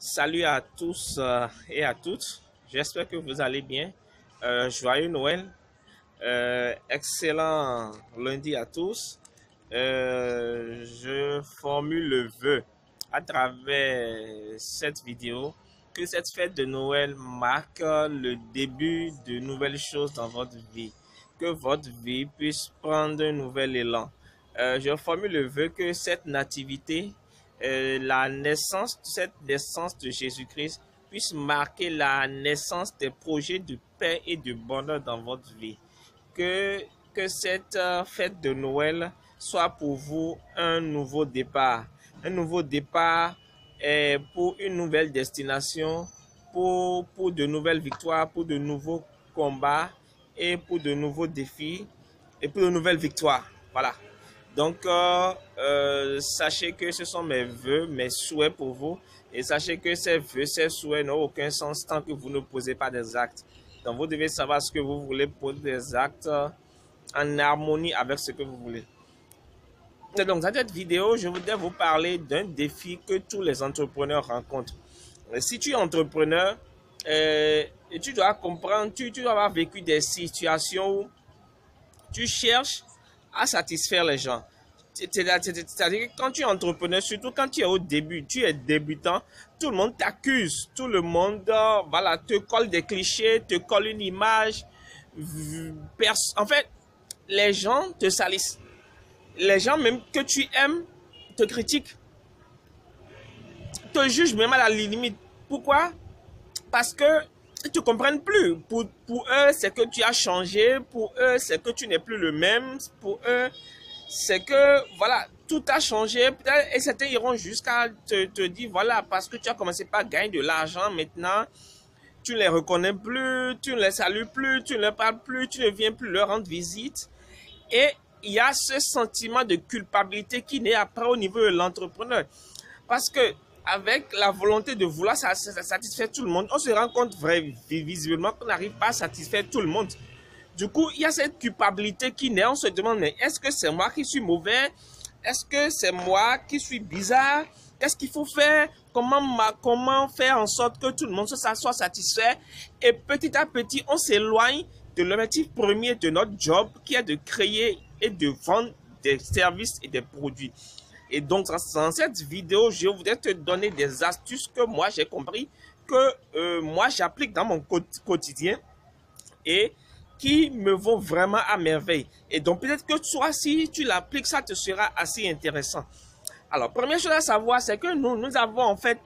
Salut à tous et à toutes. J'espère que vous allez bien. Joyeux Noël. Excellent lundi à tous. Je formule le vœu à travers cette vidéo que cette fête de Noël marque le début de nouvelles choses dans votre vie. Que votre vie puisse prendre un nouvel élan. Je formule le vœu que cette nativité, cette naissance de Jésus-Christ puisse marquer la naissance des projets de paix et de bonheur dans votre vie. Que cette fête de Noël soit pour vous un nouveau départ. Un nouveau départ pour une nouvelle destination, pour de nouvelles victoires, pour de nouveaux combats et pour de nouveaux défis et pour de nouvelles victoires. Voilà. Donc, sachez que ce sont mes vœux, mes souhaits pour vous. Et sachez que ces vœux, ces souhaits n'ont aucun sens tant que vous ne posez pas des actes. Donc, vous devez savoir ce que vous voulez, poser des actes en harmonie avec ce que vous voulez. Et donc, dans cette vidéo, je voudrais vous parler d'un défi que tous les entrepreneurs rencontrent. Si tu es entrepreneur, tu dois comprendre, tu dois avoir vécu des situations où tu cherches à satisfaire les gens. C'est-à-dire que quand tu es entrepreneur, surtout quand tu es au début, tu es débutant, tout le monde t'accuse, tout le monde voilà, te colle des clichés, te colle une image. En fait, les gens te salissent. Les gens même que tu aimes te critiquent, te jugent même à la limite. Pourquoi? Parce que ils ne te comprennent plus. Pour eux, c'est que tu as changé. Pour eux, c'est que tu n'es plus le même. Pour eux, c'est que, voilà, tout a changé. Et certains iront jusqu'à te dire, voilà, parce que tu as commencé par gagner de l'argent maintenant, tu ne les reconnais plus, tu ne les salues plus, tu ne les parles plus, tu ne viens plus leur rendre visite. Et il y a ce sentiment de culpabilité qui naît après au niveau de l'entrepreneur. Parce que, avec la volonté de vouloir satisfaire tout le monde, on se rend compte visiblement qu'on n'arrive pas à satisfaire tout le monde. Du coup, il y a cette culpabilité qui naît. On se demande, mais est-ce que c'est moi qui suis mauvais? Est-ce que c'est moi qui suis bizarre? Qu'est-ce qu'il faut faire? Comment faire en sorte que tout le monde soit satisfait? Et petit à petit, on s'éloigne de l'objectif premier de notre job, qui est de créer et de vendre des services et des produits. Et donc, dans cette vidéo, je voudrais te donner des astuces que moi, j'ai compris, que moi, j'applique dans mon quotidien et qui me vont vraiment à merveille. Et donc, peut-être que toi, si tu l'appliques, ça te sera assez intéressant. Alors, première chose à savoir, c'est que nous avons en fait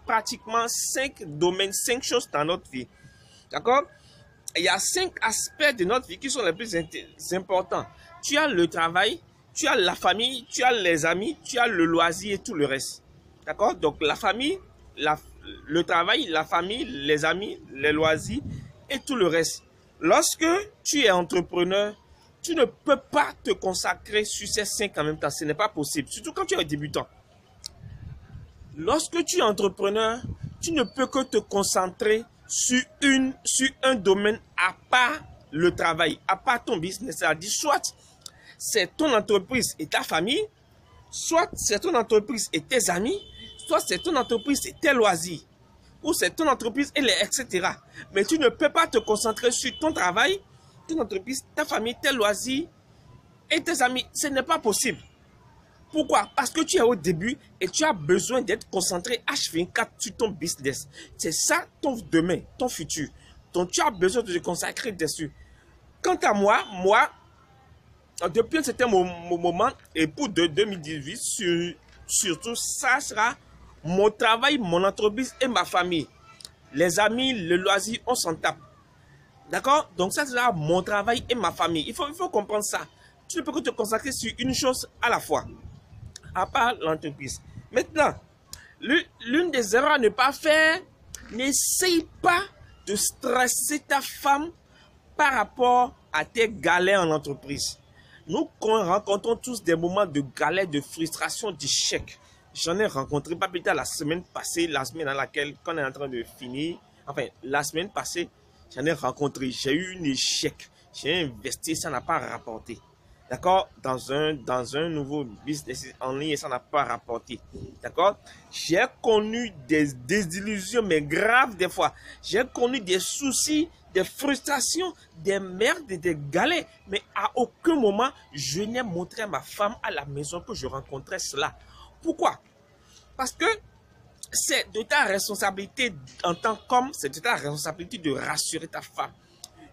pratiquement 5 domaines, 5 choses dans notre vie. D'accord? Il y a 5 aspects de notre vie qui sont les plus importants. Tu as le travail, tu as la famille, tu as les amis, tu as le loisir et tout le reste. D'accord? Donc, la famille, le travail, la famille, les amis, les loisirs et tout le reste. Lorsque tu es entrepreneur, tu ne peux pas te consacrer sur ces 5 en même temps. Ce n'est pas possible. Surtout quand tu es débutant. Lorsque tu es entrepreneur, tu ne peux que te concentrer sur un domaine à part le travail, à part ton business. C'est-à-dire, soit c'est ton entreprise et ta famille, soit c'est ton entreprise et tes amis, soit c'est ton entreprise et tes loisirs, ou c'est ton entreprise et etc. Mais tu ne peux pas te concentrer sur ton travail, ton entreprise, ta famille, tes loisirs et tes amis. Ce n'est pas possible. Pourquoi? Parce que tu es au début et tu as besoin d'être concentré H24 sur ton business. C'est ça ton demain, ton futur. Donc tu as besoin de te consacrer dessus. Quant à moi, depuis un certain moment, et pour 2018, surtout, ça sera mon travail, mon entreprise et ma famille. Les amis, le loisir, on s'en tape. D'accord? Donc ça sera mon travail et ma famille. Il faut comprendre ça. Tu ne peux que te consacrer sur une chose à la fois, à part l'entreprise. Maintenant, l'une des erreurs à ne pas faire, n'essaye pas de stresser ta femme par rapport à tes galères en entreprise. Nous rencontrons tous des moments de galère, de frustration, d'échec. J'en ai rencontré pas plus tard la semaine passée, la semaine dans laquelle, quand on est en train de finir, enfin, la semaine passée, j'en ai rencontré, j'ai eu un échec. J'ai investi, ça n'a pas rapporté. d'accord, dans un nouveau business en ligne et ça n'a pas rapporté, d'accord. J'ai connu des désillusions, mais graves des fois. J'ai connu des soucis, des frustrations, des merdes et des galères, mais à aucun moment, je n'ai montré à ma femme à la maison que je rencontrais cela. Pourquoi? Parce que c'est de ta responsabilité en tant qu'homme, c'est de ta responsabilité de rassurer ta femme,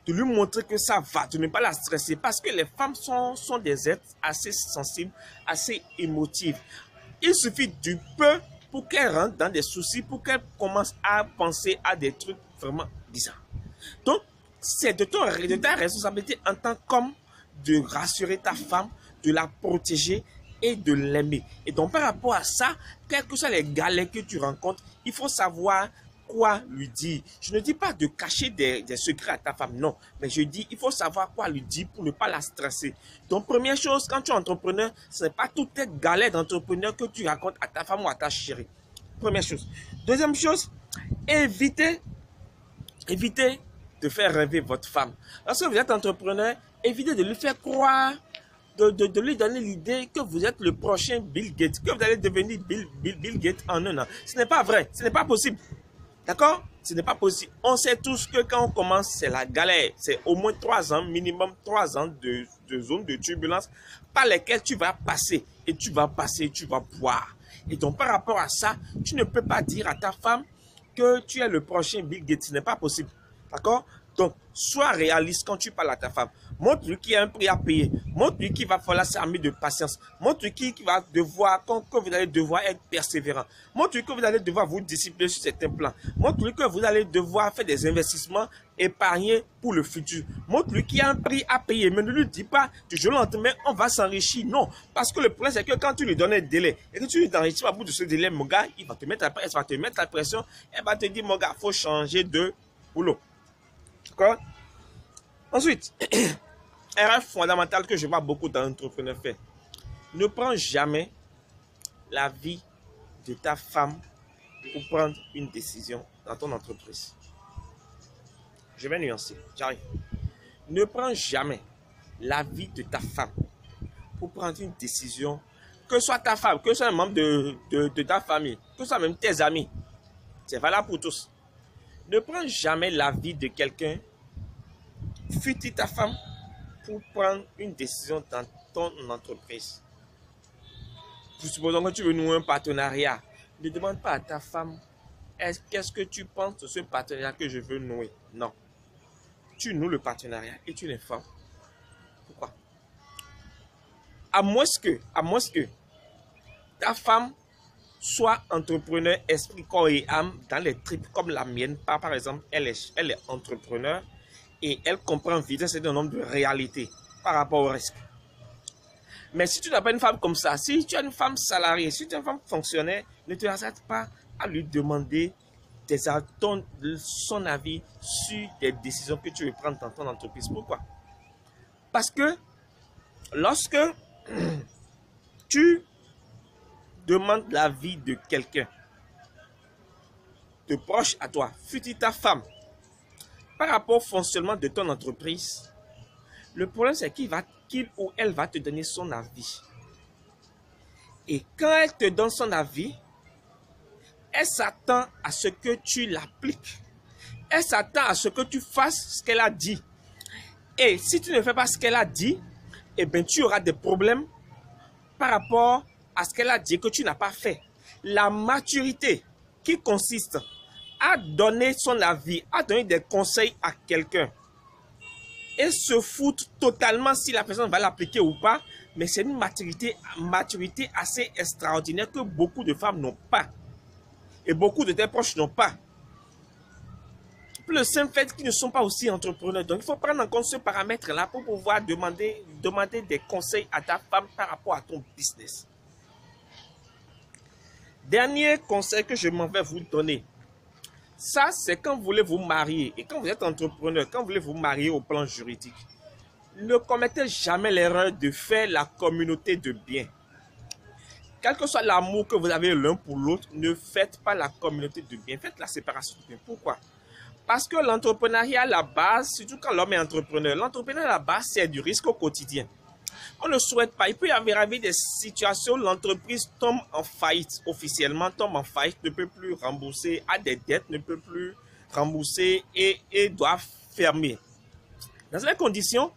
de lui montrer que ça va, de ne pas la stresser. Parce que les femmes sont des êtres assez sensibles, assez émotives. Il suffit du peu pour qu'elles rentrent dans des soucis, pour qu'elles commencent à penser à des trucs vraiment bizarres. Donc, c'est de ta responsabilité en tant qu'homme de rassurer ta femme, de la protéger et de l'aimer. Et donc, par rapport à ça, quelles que soient les galères que tu rencontres, il faut savoir quoi lui dire. Je ne dis pas de cacher des secrets à ta femme, non. Mais je dis, il faut savoir quoi lui dire pour ne pas la stresser. Donc, première chose, quand tu es entrepreneur, ce n'est pas toutes tes galères d'entrepreneur que tu racontes à ta femme ou à ta chérie. Première chose. Deuxième chose, évitez de faire rêver votre femme. Lorsque vous êtes entrepreneur, évitez de lui faire croire, de lui donner l'idée que vous êtes le prochain Bill Gates, que vous allez devenir Bill Gates en un an. Ce n'est pas vrai, ce n'est pas possible. D'accord? Ce n'est pas possible. On sait tous que quand on commence, c'est la galère. C'est au moins 3 ans, minimum 3 ans de zone de turbulence par lesquelles tu vas passer. Et tu vas passer, tu vas boire. Et donc, par rapport à ça, tu ne peux pas dire à ta femme que tu es le prochain Bill Gates. Ce n'est pas possible. D'accord? Donc, sois réaliste quand tu parles à ta femme. Montre-lui qu'il y a un prix à payer. Montre-lui qu'il va falloir s'armer de patience. Montre-lui que vous allez devoir être persévérant. Montre-lui que vous allez devoir vous discipliner sur certains plans. Montre-lui que vous allez devoir faire des investissements, épargner pour le futur. Montre-lui qu'il y a un prix à payer. Mais ne lui dis pas du jour au lendemain, on va s'enrichir. Non. Parce que le problème, c'est que quand tu lui donnes un délai et que tu lui t'enrichis à bout de ce délai, mon gars, il va te mettre la pression. Elle va te dire, mon gars, il faut changer de boulot. D'accord? Ensuite, erreur fondamentale que je vois beaucoup d'entrepreneurs faire. Ne prends jamais la vie de ta femme pour prendre une décision dans ton entreprise. Je vais nuancer, j'arrive. Ne prends jamais la vie de ta femme pour prendre une décision, que ce soit ta femme, que ce soit un membre de ta famille, que ce soit même tes amis. C'est valable pour tous. Ne prends jamais la vie de quelqu'un, fût-il ta femme, pour prendre une décision dans ton entreprise. Supposons que tu veux nouer un partenariat. Ne demande pas à ta femme, qu'est-ce que tu penses de ce partenariat que je veux nouer? Non. Tu noues le partenariat et tu l'informes. Pourquoi? À moins que ta femme soit entrepreneur, esprit, corps et âme dans les tripes comme la mienne. Par exemple, elle est entrepreneur et elle comprend vite un certain nombre de réalités par rapport au risque. Mais si tu n'as pas une femme comme ça, si tu as une femme salariée, si tu as une femme fonctionnaire, ne te hasarde pas à lui demander son avis sur des décisions que tu veux prendre dans ton entreprise. Pourquoi? Parce que lorsque tu demandes l'avis de quelqu'un de proche à toi, fût-il ta femme, par rapport au fonctionnement de ton entreprise, le problème c'est qu'il ou elle va te donner son avis. Et quand elle te donne son avis, elle s'attend à ce que tu l'appliques. Elle s'attend à ce que tu fasses ce qu'elle a dit. Et si tu ne fais pas ce qu'elle a dit, eh bien, tu auras des problèmes par rapport à ce qu'elle a dit que tu n'as pas fait. La maturité qui consiste à donner son avis, à donner des conseils à quelqu'un et se foutre totalement si la personne va l'appliquer ou pas, mais c'est une maturité assez extraordinaire que beaucoup de femmes n'ont pas. Et beaucoup de tes proches n'ont pas. Le simple fait qu'ils ne sont pas aussi entrepreneurs. Donc, il faut prendre en compte ce paramètre-là pour pouvoir demander des conseils à ta femme par rapport à ton business. Dernier conseil que je m'en vais vous donner. Ça, c'est quand vous voulez vous marier. Et quand vous êtes entrepreneur, quand vous voulez vous marier au plan juridique, ne commettez jamais l'erreur de faire la communauté de biens. Quel que soit l'amour que vous avez l'un pour l'autre, ne faites pas la communauté de biens. Faites la séparation de biens. Pourquoi? Parce que l'entrepreneuriat à la base, surtout quand l'homme est entrepreneur, l'entrepreneuriat à la base, c'est du risque au quotidien. On ne souhaite pas. Il peut y avoir des situations où l'entreprise tombe en faillite, officiellement tombe en faillite, ne peut plus rembourser, a des dettes, ne peut plus rembourser et doit fermer. Dans ces conditions,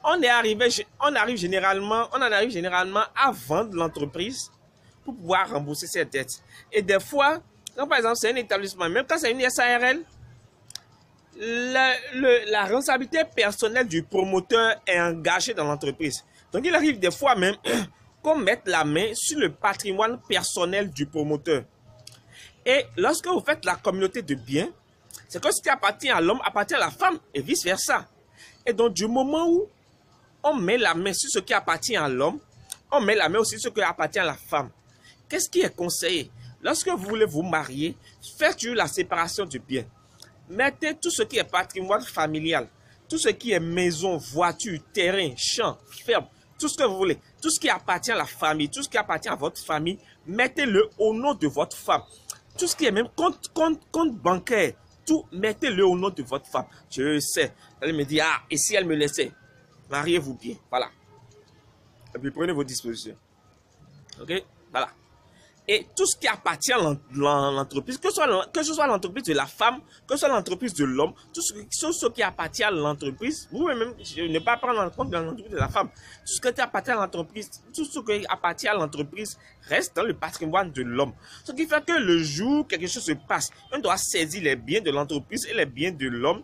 on en arrive généralement à vendre l'entreprise pour pouvoir rembourser ses dettes. Et des fois, quand par exemple c'est un établissement, même quand c'est une SARL, la responsabilité personnelle du promoteur est engagée dans l'entreprise. Donc il arrive des fois même qu'on mette la main sur le patrimoine personnel du promoteur. Et lorsque vous faites la communauté de biens, c'est que ce qui appartient à l'homme appartient à la femme et vice versa. Et donc du moment où on met la main sur ce qui appartient à l'homme, on met la main aussi sur ce qui appartient à la femme. Qu'est-ce qui est conseillé? Lorsque vous voulez vous marier, faites toujours la séparation du bien. Mettez tout ce qui est patrimoine familial, tout ce qui est maison, voiture, terrain, champ, ferme, tout ce que vous voulez, tout ce qui appartient à la famille, tout ce qui appartient à votre famille, mettez-le au nom de votre femme. Tout ce qui est même compte bancaire, tout, mettez-le au nom de votre femme. Je sais. Elle me dit, ah, et si elle me laissait? Mariez-vous bien, voilà. Et puis prenez vos dispositions. Ok, voilà. Et tout ce qui appartient à l'entreprise, que ce soit l'entreprise de la femme, que ce soit l'entreprise de l'homme, tout ce qui appartient à l'entreprise, vous pouvez même ne pas prendre en compte l'entreprise de la femme. Tout ce qui appartient à l'entreprise, tout ce qui appartient à l'entreprise reste dans le patrimoine de l'homme. Ce qui fait que le jour où quelque chose se passe, on doit saisir les biens de l'entreprise et les biens de l'homme.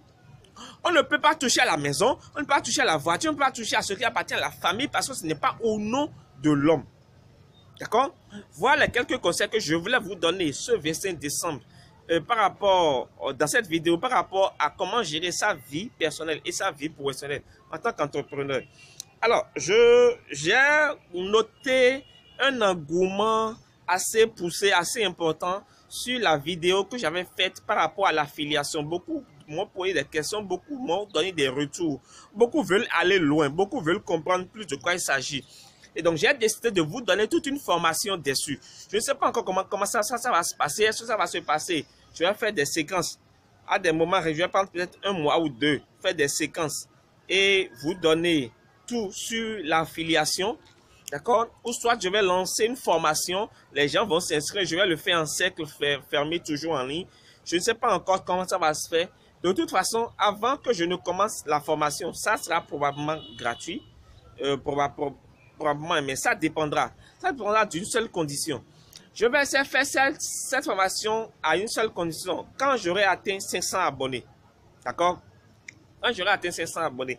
On ne peut pas toucher à la maison, on ne peut pas toucher à la voiture, on ne peut pas toucher à ce qui appartient à la famille parce que ce n'est pas au nom de l'homme. D'accord? Voilà quelques conseils que je voulais vous donner ce 25 décembre dans cette vidéo par rapport à comment gérer sa vie personnelle et sa vie professionnelle en tant qu'entrepreneur. Alors, j'ai noté un engouement assez poussé, assez important sur la vidéo que j'avais faite par rapport à l'affiliation. Beaucoup m'ont posé des questions, beaucoup m'ont donné des retours. Beaucoup veulent aller loin, beaucoup veulent comprendre plus de quoi il s'agit. Et donc, j'ai décidé de vous donner toute une formation dessus. Je ne sais pas encore comment ça va se passer. Est-ce que ça va se passer? Je vais faire des séquences. À des moments, je vais prendre peut-être un mois ou deux, faire des séquences et vous donner tout sur l'affiliation. D'accord? Ou soit je vais lancer une formation, les gens vont s'inscrire, je vais le faire en cercle fermé, toujours en ligne. Je ne sais pas encore comment ça va se faire. De toute façon, avant que je ne commence la formation, ça sera probablement gratuit. Probablement, mais ça dépendra. Ça dépendra d'une seule condition. Je vais essayer de faire cette formation à une seule condition. Quand j'aurai atteint 500 abonnés. D'accord? Quand j'aurai atteint 500 abonnés.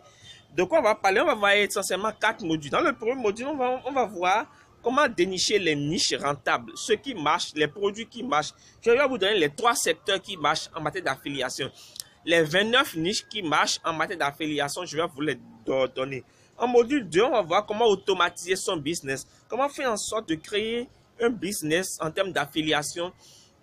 De quoi on va parler? On va voir essentiellement 4 modules. Dans le premier module, on va voir comment dénicher les niches rentables, ce qui marche, les produits qui marchent. Je vais vous donner les 3 secteurs qui marchent en matière d'affiliation. Les 29 niches qui marchent en matière d'affiliation, je vais vous les donner. En module 2, on va voir comment automatiser son business. Comment faire en sorte de créer un business en termes d'affiliation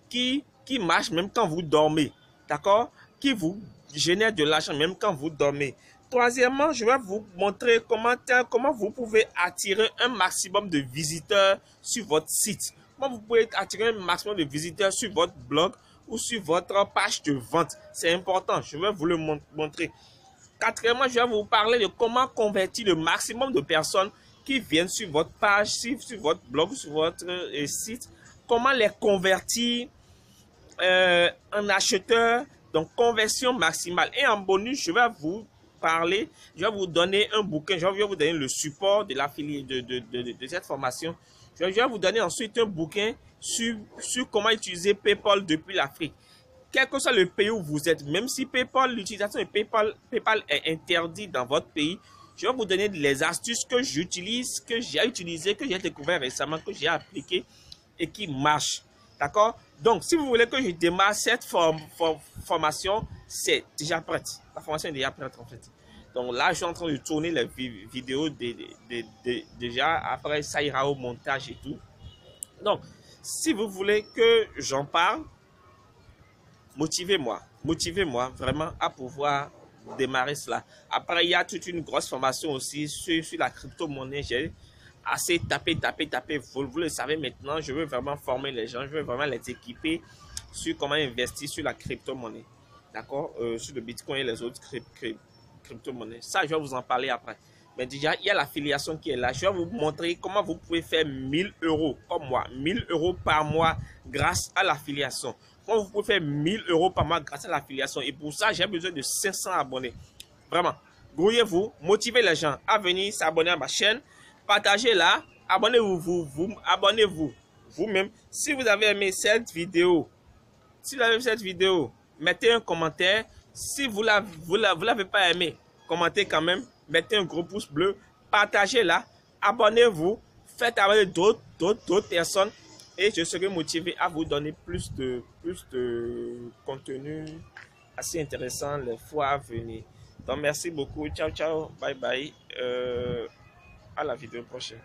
qui marche même quand vous dormez. D'accord? Qui vous génère de l'argent même quand vous dormez. Troisièmement, je vais vous montrer comment vous pouvez attirer un maximum de visiteurs sur votre site. Comment vous pouvez attirer un maximum de visiteurs sur votre blog ou sur votre page de vente. C'est important, je vais vous le montrer. Quatrièmement, je vais vous parler de comment convertir le maximum de personnes qui viennent sur votre page, sur votre blog, sur votre site. Comment les convertir en acheteurs, donc conversion maximale. Et en bonus, je vais vous parler, je vais vous donner un bouquin, je vais vous donner le support de l'affilié de cette formation. Je vais vous donner ensuite un bouquin sur comment utiliser PayPal depuis l'Afrique. Quel que soit le pays où vous êtes, même si l'utilisation de PayPal est interdite dans votre pays, je vais vous donner les astuces que j'utilise, que j'ai utilisées, que j'ai découvert récemment, que j'ai appliquées et qui marchent. D'accord? Donc, si vous voulez que je démarre cette formation, c'est déjà prête. La formation est déjà prête en fait. Donc là, je suis en train de tourner les vidéos déjà. Après, ça ira au montage et tout. Donc, si vous voulez que j'en parle, motivez-moi vraiment à pouvoir démarrer cela. Après, il y a toute une grosse formation aussi sur la crypto-monnaie. J'ai assez tapé. Vous le savez maintenant, je veux vraiment former les gens, je veux vraiment les équiper sur comment investir sur la crypto-monnaie. D'accord? Sur le Bitcoin et les autres crypto-monnaies. Ça, je vais vous en parler après. Mais déjà, il y a l'affiliation qui est là. Je vais vous montrer comment vous pouvez faire 1000 euros comme moi. 1000 euros par mois grâce à l'affiliation. Comment vous pouvez faire 1000 euros par mois grâce à l'affiliation. Et pour ça, j'ai besoin de 500 abonnés. Vraiment, grouillez-vous, motivez les gens à venir s'abonner à ma chaîne. Partagez-la, abonnez-vous, abonnez-vous vous-même. Si vous avez aimé cette vidéo, mettez un commentaire. Si vous l'avez pas aimé, commentez quand même. Mettez un gros pouce bleu. Partagez-la. Abonnez-vous. Faites avec d'autres personnes. Et je serai motivé à vous donner plus de contenu assez intéressant les fois à venir. Donc merci beaucoup. Ciao, ciao. Bye, bye. À la vidéo prochaine.